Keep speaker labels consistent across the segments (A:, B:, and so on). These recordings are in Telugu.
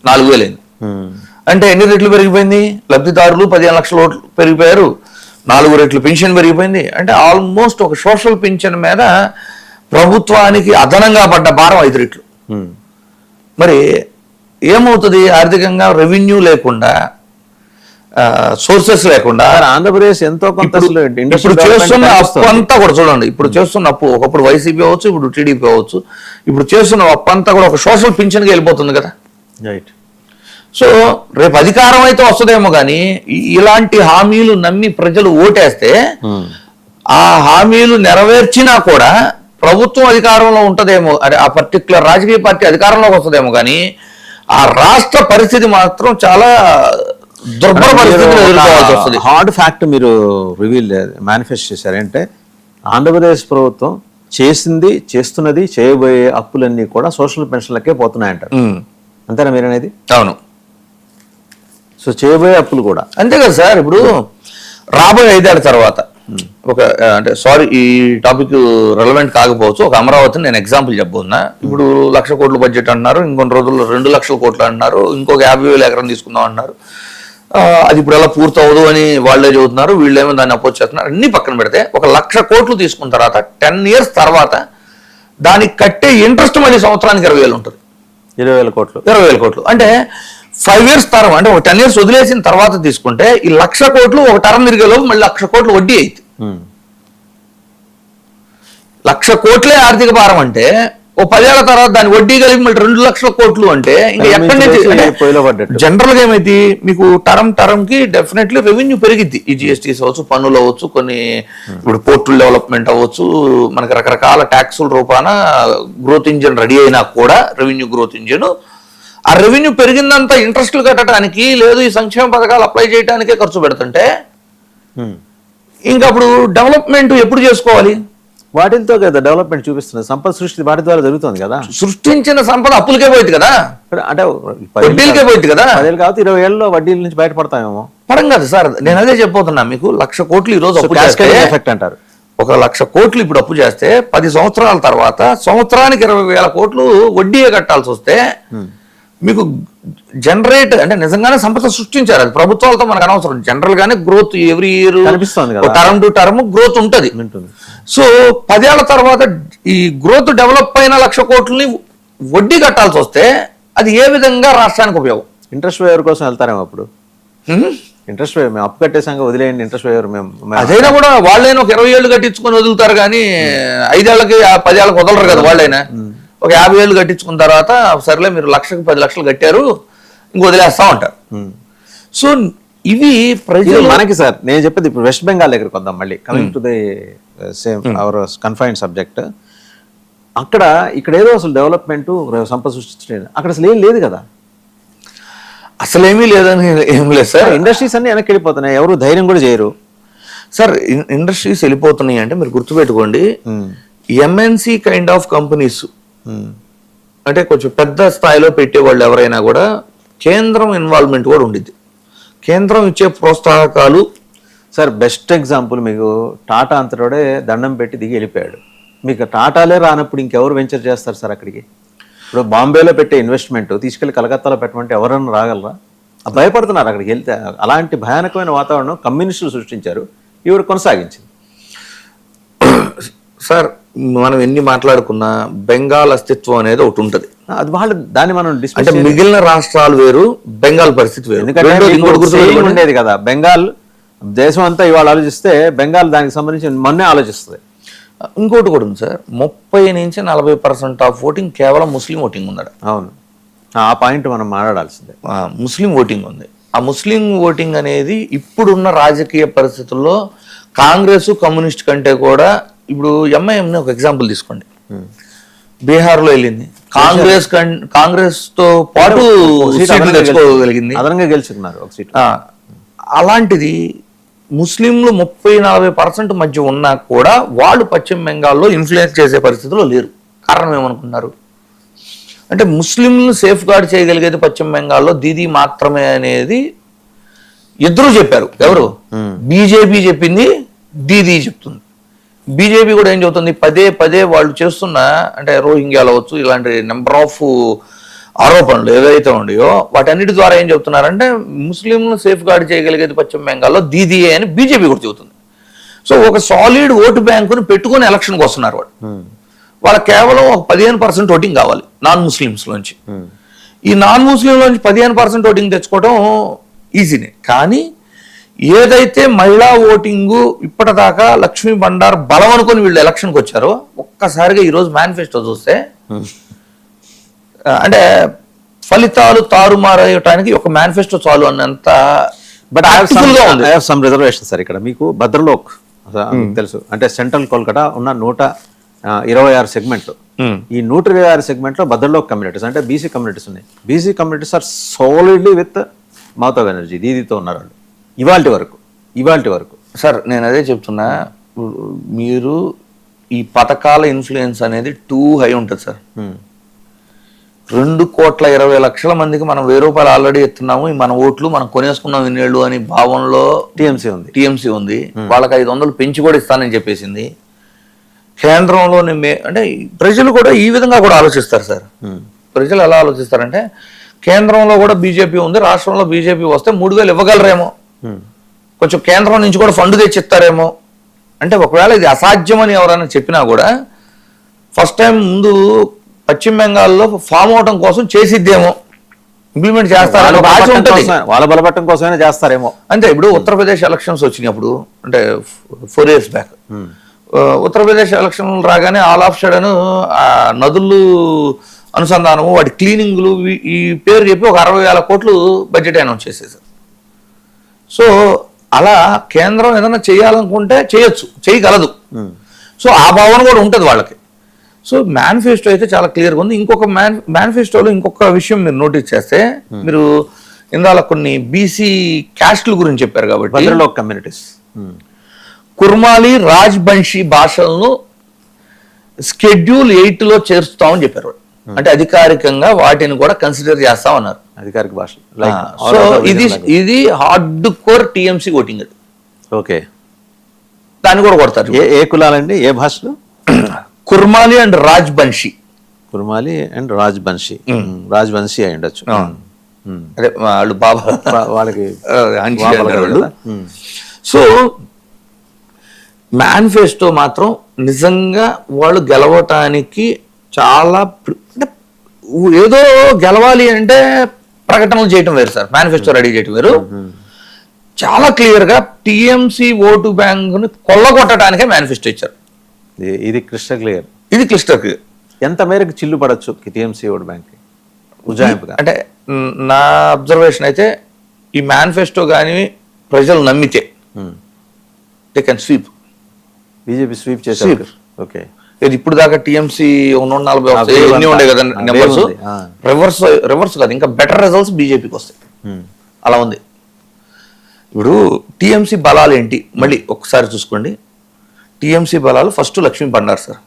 A: 4,000 అయింది. అంటే ఎన్ని రెట్లు పెరిగిపోయింది? లబ్ధిదారులు 15 లక్షల ఓట్లు పెరిగిపోయారు, 4 రెట్లు పెన్షన్ పెరిగిపోయింది. అంటే ఆల్మోస్ట్ ఒక సోషల్ పెన్షన్ మీద ప్రభుత్వానికి అదనంగా పడ్డ భారం 5 రెట్లు. మరి ఏమవుతుంది? ఆర్థికంగా రెవెన్యూ లేకుండా, సోర్సెస్ లేకుండా
B: ఆంధ్రప్రదేశ్ ఎంతో కొంత
A: ఇప్పుడు చేస్తున్న అప్పు అంతా కూడా చూడండి. ఇప్పుడు చేస్తున్న అప్పు ఒకప్పుడు వైసీపీ అవ్వచ్చు, ఇప్పుడు టీడీపీ అవ్వచ్చు, ఇప్పుడు చేస్తున్న అప్పు అంతా కూడా ఒక సోషల్ పింఛన్కి వెళ్ళిపోతుంది కదా.
B: రైట్.
A: సో రేపు అధికారం అయితే వస్తుందేమో కానీ ఇలాంటి హామీలు నమ్మి ప్రజలు ఓటేస్తే ఆ హామీలు నెరవేర్చినా కూడా ప్రభుత్వం అధికారంలో ఉంటుందేమో, అదే ఆ పర్టికులర్ రాజకీయ పార్టీ అధికారంలోకి వస్తుందేమో కానీ ఆ రాష్ట్ర పరిస్థితి మాత్రం చాలా దుర్భర పరిస్థితులు ఎదుర్కోవాల్సి వస్తుంది.
B: హార్డ్ ఫ్యాక్ట్ మీరు మేనిఫెస్ట్ చేశారంటే ఆంధ్రప్రదేశ్ ప్రభుత్వం చేసింది, చేస్తున్నది, చేయబోయే అప్పులన్నీ కూడా సోషల్ పెన్షన్లకే పోతున్నాయంటారు. అంతేనా మీరనేది?
A: అవును.
B: సో చేయబోయే అప్పులు కూడా
A: అంతే కదా సార్. ఇప్పుడు రాబోయే 5 ఏళ్ల తర్వాత ఒక అంటే సారీ ఈ టాపిక్ రెలవెంట్ కాకపోవచ్చు, ఒక అమరావతిని నేను ఎగ్జాంపుల్ చెప్పబోతున్నా. ఇప్పుడు 1,00,000 కోట్ల బడ్జెట్ అంటున్నారు, ఇంకొన్ని రోజుల్లో 2 లక్షల కోట్లు అంటున్నారు, ఇంకొక 50,000 ఎకరం తీసుకుందాం అంటున్నారు. అది ఇప్పుడు ఎలా పూర్తవదు అని వాళ్ళే చెబుతున్నారు, వీళ్ళేమో దాన్ని అపోజ్ చేస్తున్నారు. అన్ని పక్కన పెడితే 1,00,000 కోట్లు తీసుకున్న తర్వాత 10 years తర్వాత దానికి కట్టే ఇంట్రెస్ట్ మళ్ళీ సంవత్సరానికి 20,000 ఉంటుంది.
B: 20,000 కోట్లు.
A: 20,000 కోట్లు అంటే 5 years టర్మ్, అంటే ఒక 10 years వదిలేసిన తర్వాత తీసుకుంటే ఈ 1,00,000 కోట్లు ఒక టర్మ్ తిరిగేలోపు మళ్ళీ 1,00,000 కోట్లు వడ్డీ అయితే 1,00,000 కోట్లే ఆర్థిక భారం అంటే ఓ 10 ఏళ్ల తర్వాత దాని వడ్డీ కలిపి మళ్ళీ 2 లక్షల కోట్లు అంటే ఇంకా ఎక్కడి నుంచి? జనరల్ గా ఏమైంది, మీకు టర్మ్ కి డెఫినెట్లీ రెవెన్యూ పెరిగిద్ది. ఈ జిఎస్టీస్ అవ్వచ్చు, పన్నులు అవ్వచ్చు, కొన్ని ఇప్పుడు పోర్టుల డెవలప్మెంట్ అవ్వచ్చు, మనకి రకరకాల ట్యాక్సుల రూపాన గ్రోత్ ఇంజిన్ రెడీ అయినా కూడా రెవెన్యూ గ్రోత్ ఇంజిన్ ఆ రెవెన్యూ పెరిగిందంతా ఇంట్రెస్ట్లు కట్టడానికి లేదు, ఈ సంక్షేమ పథకాలు అప్లై చేయడానికే ఖర్చు పెడుతుంటే ఇంకా అప్పుడు డెవలప్మెంట్ ఎప్పుడు చేసుకోవాలి?
B: వాటితో కదా డెవలప్మెంట్ చూపిస్తుంది. సంపద సృష్టి వాటి ద్వారా జరుగుతుంది కదా.
A: సృష్టించిన సంపద అప్పులకే పోయింది కదా,
B: అంటే
A: వడ్డీలకే పోయింది కదా.
B: 10 ఏళ్ళు కాబట్టి 20 ఏళ్ళలో వడ్డీల నుంచి బయటపడతామేమో.
A: పడం కాదు సార్, నేను అదే చెప్పబోతున్నా మీకు. 1,00,000 కోట్లు ఈ రోజు
B: ఎఫెక్ట్ అంటారు.
A: ఒక 1,00,000 కోట్లు ఇప్పుడు అప్పు చేస్తే 10 సంవత్సరాల తర్వాత సంవత్సరానికి 20,000 కోట్లు వడ్డీయే కట్టాల్సి వస్తే మీకు జనరేట్ అంటే నిజంగానే సంపద సృష్టించారు. అది ప్రభుత్వాలతో మనకు అనవసరం. జనరల్ గానే growth every year term two term growth ఉంటది. సో 10 ఏళ్ల తర్వాత ఈ గ్రోత్ డెవలప్ అయిన 1,00,000 కోట్లని వడ్డీ కట్టాల్సి వస్తే అది ఏ విధంగా రాష్ట్రానికి ఉపయోగం?
B: ఇంట్రెస్ట్ వేవర్ కోసం వెళ్తారేమో అప్పుడు. ఇంట్రెస్ట్ వేవ్ మేము అప్పు కట్టేసాక వదిలేయండి ఇంట్రెస్ట్ వేవర్. మేము
A: అదైనా కూడా వాళ్ళైనా ఒక 20 ఏళ్ళు కట్టించుకొని వదులుతారు కానీ 5 ఏళ్ళకి 10 ఏళ్ళకి వదలరు కదా. వాళ్ళైనా ఒక 50 ఏళ్ళు కట్టించుకున్న తర్వాత సరేలే మీరు 1,00,000కి 10 లక్షలు కట్టారు ఇంక వదిలేస్తా ఉంటారు. సో ఇవి ప్రజలు
B: మనకి సార్ నేను చెప్పేది ఇప్పుడు వెస్ట్ బెంగాల్ దగ్గరికి వద్దాం మళ్ళీ. Coming to the same our confined subject. అక్కడ ఇక్కడ ఏదో అసలు డెవలప్మెంట్ సంపద సృష్టించలేదు, అక్కడ అసలు ఏం లేదు కదా.
A: అసలేమీ లేదని ఏం లేదు సార్.
B: ఇండస్ట్రీస్ అన్ని వెనక్కి వెళ్ళిపోతున్నాయి, ఎవరు ధైర్యం కూడా చేయరు
A: సార్. ఇండస్ట్రీస్ వెళ్ళిపోతున్నాయి అంటే మీరు గుర్తుపెట్టుకోండి, ఎంఎన్సి కైండ్ ఆఫ్ కంపెనీస్ అంటే కొంచెం పెద్ద స్థాయిలో పెట్టే వాళ్ళు ఎవరైనా కూడా కేంద్రం ఇన్వాల్వ్మెంట్ కూడా ఉండిద్ది. కేంద్రం ఇచ్చే ప్రోత్సాహకాలు
B: సార్. బెస్ట్ ఎగ్జాంపుల్ మీకు టాటా అంతటోడే దండం పెట్టి దిగి వెళ్ళిపోయాడు. మీకు టాటాలే రానప్పుడు ఇంకెవరు వెంచర్ చేస్తారు సార్ అక్కడికి? ఇప్పుడు బాంబేలో పెట్టే ఇన్వెస్ట్మెంట్ తీసుకెళ్లి కలకత్తాలో పెట్టమంటే ఎవరన్నా రాగలరా? భయపడుతున్నారు అక్కడికి వెళ్తే. అలాంటి భయానకమైన వాతావరణం కమ్యూనిస్టులు సృష్టించారు, ఈవిడ కొనసాగించింది.
A: సార్ మనం ఎన్ని మాట్లాడుకున్నా బెంగాల్ అస్తిత్వం అనేది ఒకటి ఉంటది.
B: అది వాళ్ళు దాన్ని మనం
A: అంటే మిగిలిన రాష్ట్రాలు వేరు, బెంగాల్ పరిస్థితి వేరు.
B: ఎందుకంటే ఉండేది కదా బెంగాల్ దేశం అంతా ఇవాళ ఆలోచిస్తే బెంగాల్ దానికి సంబంధించి మొన్నే ఆలోచిస్తుంది.
A: ఇంకోటి కూడా ఉంది సార్, 30 నుంచి 40% ఆఫ్ ఓటింగ్ కేవలం ముస్లిం ఓటింగ్ ఉందట.
B: అవును, ఆ పాయింట్ మనం మాట్లాడాల్సిందే.
A: ముస్లిం ఓటింగ్ ఉంది. ఆ ముస్లిం ఓటింగ్ అనేది ఇప్పుడున్న రాజకీయ పరిస్థితుల్లో కాంగ్రెస్ కమ్యూనిస్ట్ కంటే కూడా ఇప్పుడు ఎంఐఎంని ఒక ఎగ్జాంపుల్ తీసుకోండి. బీహార్లో వెళ్ళింది కాంగ్రెస్ తో పాటు తెచ్చుకోగలిగింది,
B: అదనంగా గెలుచుకున్నారు ఒక సీట్.
A: అలాంటిది ముస్లింలు 30-40% మధ్య ఉన్నా కూడా వాళ్ళు పశ్చిమ బెంగాల్లో ఇన్ఫ్లుయెన్స్ చేసే పరిస్థితిలో లేరు. కారణం ఏమనుకున్నారు అంటే ముస్లింలు సేఫ్ గార్డ్ చేయగలిగేది పశ్చిమ బెంగాల్లో దీదీ మాత్రమే అనేది ఇద్దరు చెప్పారు. ఎవరు? బీజేపీ చెప్పింది, దీదీ చెప్తుంది. బీజేపీ కూడా ఏం చెబుతుంది, పదే పదే వాళ్ళు చేస్తున్న అంటే రోహింగ్యాలు అవ్వచ్చు, ఇలాంటి నెంబర్ ఆఫ్ ఆరోపణలు ఏవైతే ఉన్నాయో వాటన్నిటి ద్వారా ఏం చెప్తున్నారంటే ముస్లింలను సేఫ్ గార్డ్ చేయగలిగేది పశ్చిమ బెంగాల్లో దీదీఏ అని బీజేపీ కూడా చెబుతుంది. సో ఒక సాలిడ్ ఓటు బ్యాంకును పెట్టుకుని ఎలక్షన్కి వస్తున్నారు వాళ్ళకి కేవలం ఒక 15% ఓటింగ్ కావాలి నాన్ ముస్లిమ్స్ లోంచి. ఈ నాన్ ముస్లిం లోంచి 15% ఓటింగ్ తెచ్చుకోవడం ఈజీనే. కానీ ఏదైతే మహిళా ఓటింగు ఇప్పటిదాకా లక్ష్మీ బండార్ బలం అనుకుని వీళ్ళు ఎలక్షన్కి వచ్చారో ఒక్కసారిగా ఈరోజు మేనిఫెస్టో చూస్తే అంటే ఫలితాలు తారుమారయటానికి ఒక మేనిఫెస్టో చాలు అన్నంత.
B: బట్ సమ్ రిజర్వేషన్ సార్ ఇక్కడ మీకు భద్రలోక్ తెలుసు అంటే సెంట్రల్ కోల్కతా ఉన్న 126 సెగ్మెంట్లు. ఈ 126 సెగ్మెంట్లో భద్రలోక్ కమ్యూనిటీస్ అంటే బీసీ కమ్యూనిటీస్ ఉన్నాయి. BC communities are solidly with Mamata Banerjee దీదీతో ఉన్నారు వాళ్ళు ఇవాల్టి వరకు.
A: సార్ నేను అదే చెప్తున్నా, మీరు ఈ పథకాల ఇన్ఫ్లుయెన్స్ అనేది టూ హై ఉంటుంది సార్. 2,20,00,000 మందికి మనం 1,000 రూపాయలు ఆల్రెడీ ఎత్తున్నాము, మన ఓట్లు మనం కొనేసుకున్నాం ఇన్నేళ్ళు అని భావనలో టీఎంసీ ఉంది. వాళ్ళకి 500 పెంచి కూడా ఇస్తానని చెప్పేసింది. కేంద్రంలోని అంటే ప్రజలు కూడా ఈ విధంగా కూడా ఆలోచిస్తారు సార్. ప్రజలు ఎలా ఆలోచిస్తారంటే కేంద్రంలో కూడా బీజేపీ ఉంది, రాష్ట్రంలో బీజేపీ వస్తే 3,000 ఇవ్వగలరేమో, కొంచెం కేంద్రం నుంచి కూడా ఫండ్ తెచ్చిస్తారేమో. అంటే ఒకవేళ ఇది అసాధ్యమని ఎవరైనా చెప్పినా కూడా ఫస్ట్ టైం ముందు పశ్చిమ బెంగాల్లో ఫామ్ అవటం కోసం చేసిద్దేమో, ఇంప్లిమెంట్ చేస్తారని
B: వాళ్ళ బలపట్టం కోసమైనా చేస్తారేమో
A: అంతే. ఇప్పుడు ఉత్తరప్రదేశ్ ఎలక్షన్స్ వచ్చినప్పుడు అంటే 4 years బ్యాక్ ఉత్తరప్రదేశ్ ఎలక్షన్లు రాగానే ఆల్ ఆఫ్ సడన్ నదులు అనుసంధానము వాటి క్లీనింగ్లు ఈ పేరు చెప్పి ఒక 60,000 కోట్లు బడ్జెట్ అనౌన్స్ చేసేసారు. సో అలా కేంద్రం ఏదైనా చేయాలనుకుంటే చేయగలదు. సో ఆ భావన కూడా ఉంటుంది వాళ్ళకి. సో మేనిఫెస్టో అయితే చాలా క్లియర్గా ఉంది. ఇంకొక మేనిఫెస్టోలో ఇంకొక విషయం మీరు నోటీస్ చేస్తే, మీరు ఇందాల కొన్ని బీసీ క్యాస్ట్ల గురించి చెప్పారు కాబట్టి
B: కమ్యూనిటీస్
A: కుర్మాలి రాజ్బంషీ భాషలను Schedule 8లో చేర్చుతామని చెప్పారు. అంటే అధికారికంగా వాటిని కూడా కన్సిడర్ చేస్తామన్నారు
B: అధికారిక భాష.
A: సో ఇది hard core TMC voting.
B: Okay,
A: దాన్ని కూడా కొడతారు.
B: ఏ కులాలండి, ఏ భాషలు?
A: కుర్మాలి అండ్ రాజ్బంషీ.
B: రాజ్బంషీ అయి ఉండొచ్చు.
A: అదే వాళ్ళు బాబా
B: వాళ్ళకి
A: సో మేనిఫెస్టో మాత్రం నిజంగా వాళ్ళు గెలవటానికి చాలా ఏదో గెలవాలి అంటే ప్రకటనలు చేయటం వేరు సార్, మేనిఫెస్టో రెడీ చేయటం వేరు. చాలా క్లియర్ గా టీఎంసీ ఓటు బ్యాంకుని కొల్లగొట్టడానికే మేనిఫెస్టో ఇచ్చారు.
B: ఇది క్లిస్టర్ క్లియర్. ఎంత మేరకు చిల్లు పడచ్చు టీఎంసీ ఓటు బ్యాంక్ ఉజ్జాయింపుగా?
A: అంటే నా అబ్జర్వేషన్ అయితే ఈ మేనిఫెస్టో కానీ ప్రజలు నమ్మితే they can sweep.
B: BJP sweep చేశారు. ఓకే,
A: ఇప్పుడు దాకా టీఎంసీ 140 ఉండే కదా నెంబర్స్, రివర్స్ కాదు, ఇంకా బెటర్ రిజల్ట్స్ బీజేపీకి వస్తాయి. అలా ఉంది. ఇప్పుడు టీఎంసీ బలాలు ఏంటి మళ్ళీ ఒకసారి చూసుకోండి. టీఎంసీ బలాలు ఫస్ట్ లక్ష్మీ బండార్ సార్,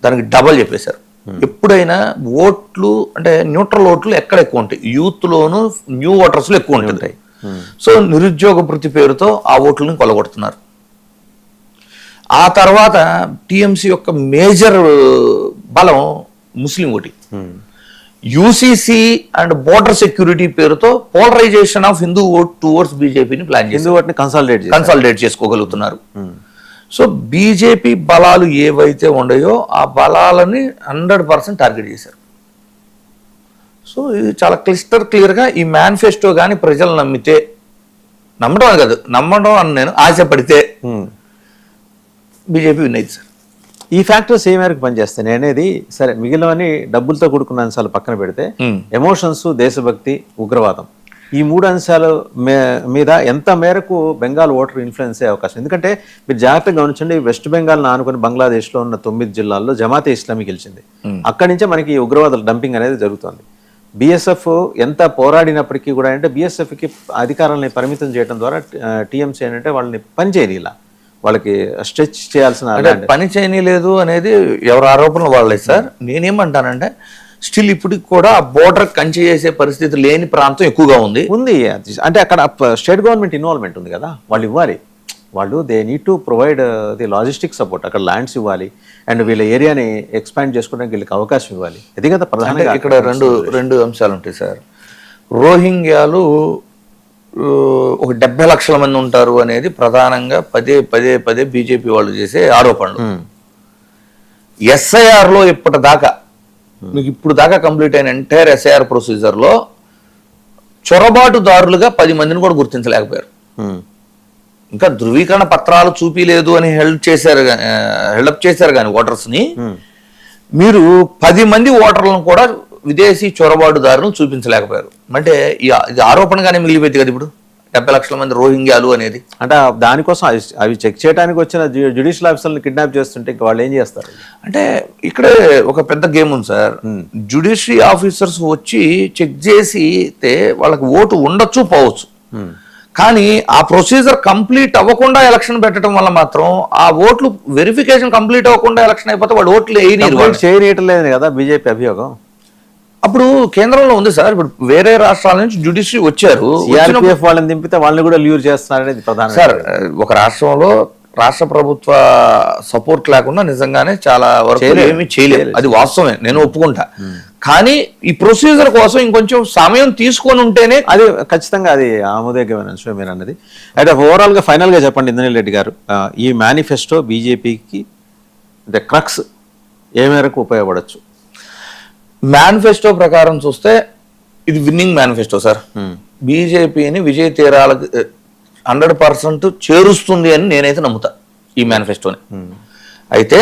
A: దానికి డబల్ చెప్పేశారు. ఎప్పుడైనా ఓట్లు అంటే న్యూట్రల్ ఓట్లు ఎక్కడ ఎక్కువ ఉంటాయి, యూత్ లోను న్యూ ఓటర్స్ లో ఎక్కువ ఉంటాయి. సో నిరుద్యోగ భృతి పేరుతో ఆ ఓట్లను కొలగొడుతున్నారు. ఆ తర్వాత టీఎంసీ యొక్క మేజర్ బలం Muslim voting. UCC and border security పేరుతో polarisation of Hindu vote towards బీజేపీని ప్లాన్ చేసి కన్సాలిడేట్ చేసుకోగలుగుతున్నారు. సో బీజేపీ బలాలు ఏవైతే ఉన్నాయో ఆ బలాలని 100% టార్గెట్ చేశారు. సో ఇది చాలా క్లియర్ గా ఈ మేనిఫెస్టో కానీ ప్రజలు నమ్మితే, నమ్మడం అని కాదు, నమ్మడం అని నేను ఆశపడితే బీజేపీ విన్ అయింది సార్.
B: ఈ ఫ్యాక్టర్స్ ఏ మేరకు పనిచేస్తాయి అనేది సరే, మిగిలినవన్నీ డబ్బులతో కూడుకున్న అంశాలు పక్కన పెడితే ఎమోషన్స్, దేశభక్తి, ఉగ్రవాదం, ఈ 3 అంశాల మీద ఎంత మేరకు బెంగాల్ ఓటర్ ఇన్ఫ్లుయెన్స్ అయ్యే అవకాశం? ఎందుకంటే మీరు జాగ్రత్తగా గమనించండి, వెస్ట్ బెంగాల్ ఆనుకుని బంగ్లాదేశ్లో ఉన్న 9 జిల్లాల్లో జమాతే ఇస్లామీ గెలిచింది. అక్కడి నుంచే మనకి ఉగ్రవాదుల డంపింగ్ అనేది జరుగుతుంది. బీఎస్ఎఫ్ ఎంత పోరాడినప్పటికీ కూడా అంటే బీఎస్ఎఫ్కి అధికారాలని పరిమితం చేయడం ద్వారా టీఎంసీ ఏంటంటే వాళ్ళని పనిచేయని, ఇలా వాళ్ళకి స్ట్రెచ్ చేయాల్సిన
A: పని చేయలేదు అనేది ఎవరి ఆరోపణలు వాళ్ళే సార్. నేనేమంటానంటే స్టిల్ ఇప్పటికి కూడా బోర్డర్ కంచె చేసే పరిస్థితి లేని ప్రాంతం ఎక్కువగా ఉంది.
B: అంటే అక్కడ స్టేట్ గవర్నమెంట్ ఇన్వాల్వ్మెంట్ ఉంది కదా, వాళ్ళు ఇవ్వాలి. వాళ్ళు they need to provide the logistic support, అక్కడ ల్యాండ్స్ ఇవ్వాలి అండ్ వీళ్ళ ఏరియాని ఎక్స్పాండ్ చేసుకోవడానికి వీళ్ళకి అవకాశం ఇవ్వాలి. అది కదా ప్రధానంగా
A: ఇక్కడ రెండు అంశాలు ఉంటాయి సార్. రోహింగ్యాలు ఒక 70 లక్షల మంది ఉంటారు అనేది ప్రధానంగా పదే బీజేపీ వాళ్ళు చేసే ఆరోపణలు. SIR లో ఇప్పటిదాకా మీకు ఇప్పుడు దాకా కంప్లీట్ అయిన ఎంటైర్ SIR ప్రొసీజర్ లో చొరబాటుదారులుగా 10 మందిని కూడా గుర్తించలేకపోయారు. ఇంకా ధృవీకరణ పత్రాలు చూపిలేదు అని హెల్ప్ చేశారు కానీ ఓటర్స్ ని మీరు 10 మంది ఓటర్లను కూడా విదేశీ చొరబాటుదారులను చూపించలేకపోయారు. అంటే ఇది ఆరోపణగానే మిగిలిపోయింది కదా ఇప్పుడు 70 లక్షల మంది రోహింగ్యాలు అనేది.
B: అంటే దానికోసం అవి చెక్ చేయడానికి వచ్చిన జ్యుడిషియల్ ఆఫీసర్లను కిడ్నాప్ చేస్తుంటే ఇంకా వాళ్ళు ఏం చేస్తారు?
A: అంటే ఇక్కడే ఒక పెద్ద గేమ్ ఉంది సార్. జ్యుడిషియరీ ఆఫీసర్స్ వచ్చి చెక్ చేసితే వాళ్ళకి ఓటు ఉండొచ్చు పోవచ్చు, కానీ ఆ ప్రొసీజర్ కంప్లీట్ అవ్వకుండా ఎలక్షన్ పెట్టడం వల్ల మాత్రం ఆ ఓట్లు వెరిఫికేషన్ కంప్లీట్ అవ్వకుండా ఎలక్షన్ అయిపోతే వాళ్ళు ఓట్లు
B: చేయనీయటం లేదు కదా బీజేపీ అభియోగం.
A: అప్పుడు కేంద్రంలో ఉంది సార్. ఇప్పుడు వేరే రాష్ట్రాల నుంచి జ్యుడిషియరీ వచ్చారు,
B: వాళ్ళని దింపితే వాళ్ళని కూడా ల్యూర్ చేస్తున్నారనేది ప్రధాన
A: సార్. ఒక రాష్ట్రంలో రాష్ట్ర ప్రభుత్వ సపోర్ట్ లేకుండా నిజంగానే చాలా వరకు ఏమీ చేయలేదు, అది వాస్తవమే, నేను ఒప్పుకుంటా. కానీ ఈ ప్రొసీజర్ కోసం ఇంకొంచెం సమయం తీసుకొని ఉంటేనే
B: అది ఖచ్చితంగా అది ఆమోదయోగ్యమైన అంశం మీరు అన్నది. అయితే ఓవరాల్ గా ఫైనల్ గా చెప్పండి ఇంద్రనీల్ రెడ్డి గారు, ఈ మేనిఫెస్టో బీజేపీకి ద క్రక్స్ ఏ మేరకు ఉపయోగపడచ్చు?
A: మేనిఫెస్టో ప్రకారం చూస్తే ఇది విన్నింగ్ మేనిఫెస్టో సార్. బీజేపీని విజయ తీరాలకు 100% చేరుస్తుంది అని నేనైతే నమ్ముతా ఈ మేనిఫెస్టోని. అయితే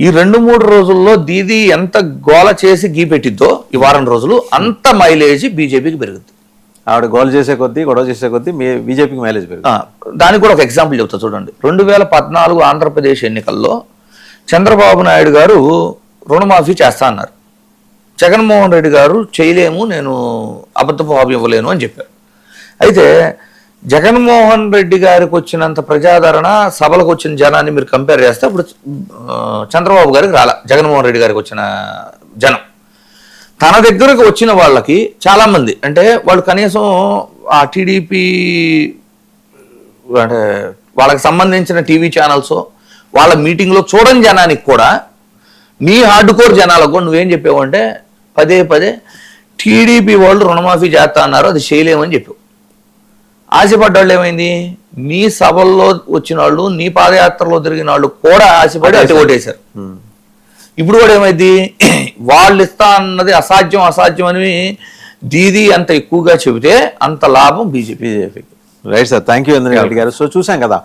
A: ఈ 2-3 రోజుల్లో దీదీ ఎంత గోల చేసి గీ పెట్టిద్దో ఈ వారం రోజులు అంత మైలేజ్ బీజేపీకి పెరుగుద్ది.
B: ఆవిడ గోల్ చేసే కొద్దీ గొడవ చేసే కొద్దీ బీజేపీకి మైలేజ్ పెరుగుతుంది.
A: దానికి కూడా ఒక ఎగ్జాంపుల్ చెప్తా చూడండి. 2014 ఆంధ్రప్రదేశ్ ఎన్నికల్లో చంద్రబాబు నాయుడు గారు రుణమాఫీ చేస్తా అన్నారు. జగన్మోహన్ రెడ్డి గారు చేయలేము, నేను అబద్ధపు హామీ ఇవ్వలేను అని చెప్పారు. అయితే జగన్మోహన్ రెడ్డి గారికి వచ్చినంత ప్రజాదరణ సభలకు వచ్చిన జనాన్ని మీరు కంపేర్ చేస్తే ఇప్పుడు చంద్రబాబు గారికి రాలా జగన్మోహన్ రెడ్డి గారికి వచ్చిన జనం. తన దగ్గరకు వచ్చిన వాళ్ళకి చాలా మంది అంటే వాళ్ళు కనీసం ఆ టీడీపీ అంటే వాళ్ళకి సంబంధించిన టీవీ ఛానల్స్ వాళ్ళ మీటింగ్లో చూడని జనానికి కూడా నీ హార్డ్ కోర్ జనాలకు కూడా నువ్వేం చెప్పావు అంటే పదే టీడీపీ వాళ్ళు రుణమాఫీ చేస్తా అన్నారు, అది చేయలేమని చెప్పావు. ఆశపడ్డాళ్ళు ఏమైంది, నీ సభల్లో వచ్చిన వాళ్ళు నీ పాదయాత్రలో తిరిగిన వాళ్ళు కూడా ఆశపడి అటు ఓటేశారు. ఇప్పుడు కూడా ఏమైంది, వాళ్ళు ఇస్తా అన్నది అసాధ్యం అని దీదీ అంత ఎక్కువగా చెబితే అంత లాభం బీజేపీకి.
B: Right sir, thank you Indraneel Reddy garu. So చూసాం కదా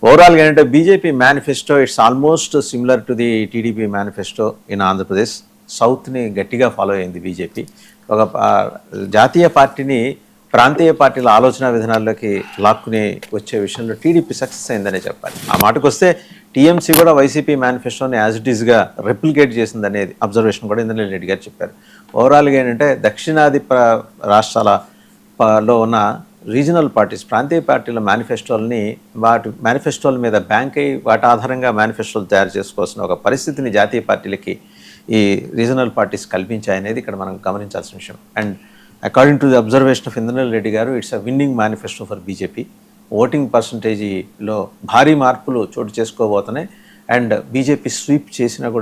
B: ఓవరాల్గా ఏంటంటే BJP manifesto it's almost similar to the TDP manifesto in Andhra Pradesh. సౌత్ని గట్టిగా ఫాలో అయింది బీజేపీ. ఒక జాతీయ పార్టీని ప్రాంతీయ పార్టీల ఆలోచన విధానాల్లోకి లాక్కుని వచ్చే విషయంలో టీడీపీ సక్సెస్ అయిందనే చెప్పాలి. ఆ మాటకు వస్తే టీఎంసీ కూడా వైసీపీ మేనిఫెస్టోని యాజ్ ఇట్ ఈస్గా రెప్లికేట్ చేసిందనేది అబ్జర్వేషన్ కూడా ఇంద్రనీల్ రెడ్డి గారు చెప్పారు. ఓవరాల్గా ఏంటంటే దక్షిణాది రాష్ట్రాలలో ఉన్న రీజనల్ పార్టీస్ ప్రాంతీయ పార్టీల మేనిఫెస్టోలని వాటి మేనిఫెస్టోల మీద బ్యాంక్ అయ్యి వాటి ఆధారంగా మేనిఫెస్టోలు తయారు చేసుకోవాల్సిన ఒక పరిస్థితిని జాతీయ పార్టీలకి ఈ రీజనల్ పార్టీస్ కల్పించాయనేది ఇక్కడ మనం గమనించాల్సిన విషయం. And according to the observation of Indraneel Reddy garu, it's a winning manifesto for BJP. Voting పర్సంటేజీలో భారీ మార్పులు చోటు చేసుకోబోతున్నాయి. అండ్ బీజేపీ స్వీప్ చేసినా కూడా